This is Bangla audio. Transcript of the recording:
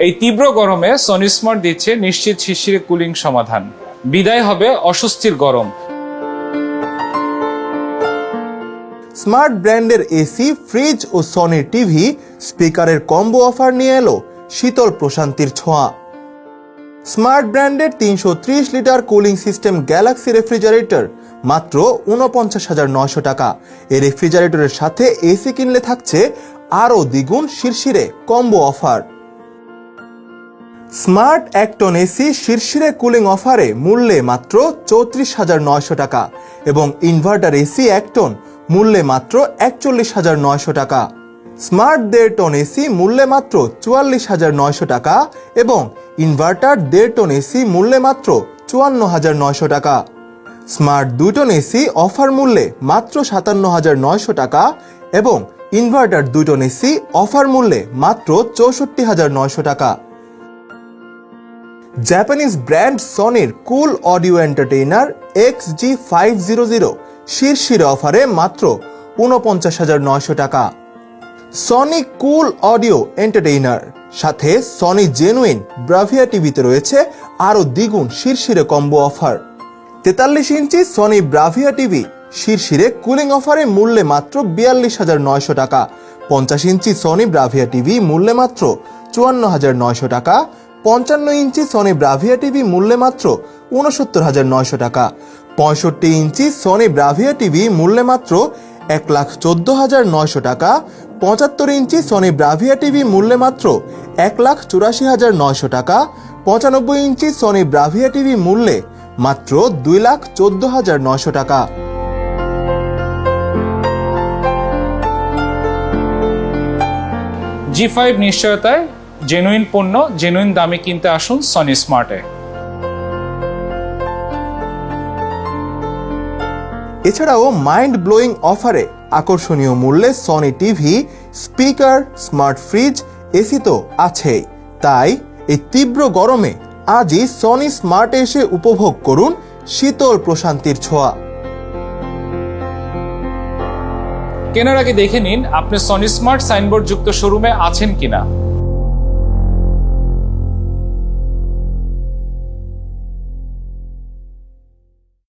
এই তীব্র গরমে সনি স্মার্ট দিচ্ছে নিশ্চিত শিরশিরে কুলিং সমাধান। বিদায় হবে অস্বস্তির গরম। স্মার্ট ব্র্যান্ডের এসি, ফ্রিজ ও সনি টিভি স্পিকারের কম্বো অফার নিয়ে এলো শীতল প্রশান্তির ছোঁয়া। স্মার্ট ব্র্যান্ডের 330 litre cooling system Galaxy refrigerator মাত্র ৪৯,৯০০ টাকা। এই রেফ্রিজারেটরের সাথে এসি কিনলে থাকছে আরও দ্বিগুণ শিরশিরে combo offer. Smart ১ ton AC শিরশিরে কুলিং অফারে মূল্যে মাত্র ৩৪,৯০০ টাকা এবং ইনভার্টার এসি ১ টন মূল্যে মাত্র ৪১,৯০০ টাকা। স্মার্ট ১.৫ টন এসি মূল্যে মাত্র ৪৪,৯০০ টাকা এবং ইনভার্টার ১.৫ টন এসি মূল্যে মাত্র ৫৪,৯০০ টাকা। স্মার্ট ২ টন এসি অফার মূল্যে মাত্র ৫৭,৯০০ টাকা এবং ইনভার্টার ২ টন এসি অফার মূল্যে মাত্র ৬৪,৯০০ টাকা। জাপানিজ ব্র্যান্ড সনির কুল অডিও এন্টারটেইনার XG500 শিরশিরে অফারে মাত্র ৪৯,৯০০ টাকা। সনি কুল অডিও এন্টারটেইনার সাথে সনি জেনুইন ব্রাভিয়া টিভিতে রয়েছে আরও দ্বিগুণ শিরশিরে কম্বো অফার। ৪৩ ইঞ্চি সনি ব্রাভিয়া টিভি শিরশিরে কুলিং অফারে মূল্যে মাত্র ৪২,৯০০ টাকা। ৫০ ইঞ্চি সনি ব্রাভিয়া টিভি মূল্যে মাত্র ৫৪,৯০০ টাকা। ৫৫ ইঞ্চি সনি ব্রাভিয়া টিভি মূল্যে মাত্র ৬৯,৯০০ টাকা। ৬৫ ইঞ্চি সনি ব্রাভিয়া টিভি মূল্যে মাত্র ১,১৪,৯০০ টাকা। ৭৫ ইঞ্চি সনি ব্রাভিয়া টিভি মূল্যে মাত্র ১,৮৪,৯০০ টাকা। ৯৫ ইঞ্চি সনি ব্রাভিয়া টিভি মূল্যে মাত্র ২,১৪,৯০০ টাকা। G5 নিশ্চয়তায় জেনুইন পণ্য জেনুইন দামে কিনতে আসুন সনি স্মার্টে। এছাড়াও মাইন্ড ব্লোয়িং অফারে আকর্ষণীয় মূল্যে Sony TV, speaker, smart fridge, AC তো আছেই। তাই এই তীব্র গরমে আজই সনি স্মার্টে এসে উপভোগ করুন শীতল প্রশান্তির ছোঁয়া। কেনার আগে দেখে নিন আপনি সনি স্মার্ট সাইনবোর্ড যুক্ত শোরুমে আছেন কিনা।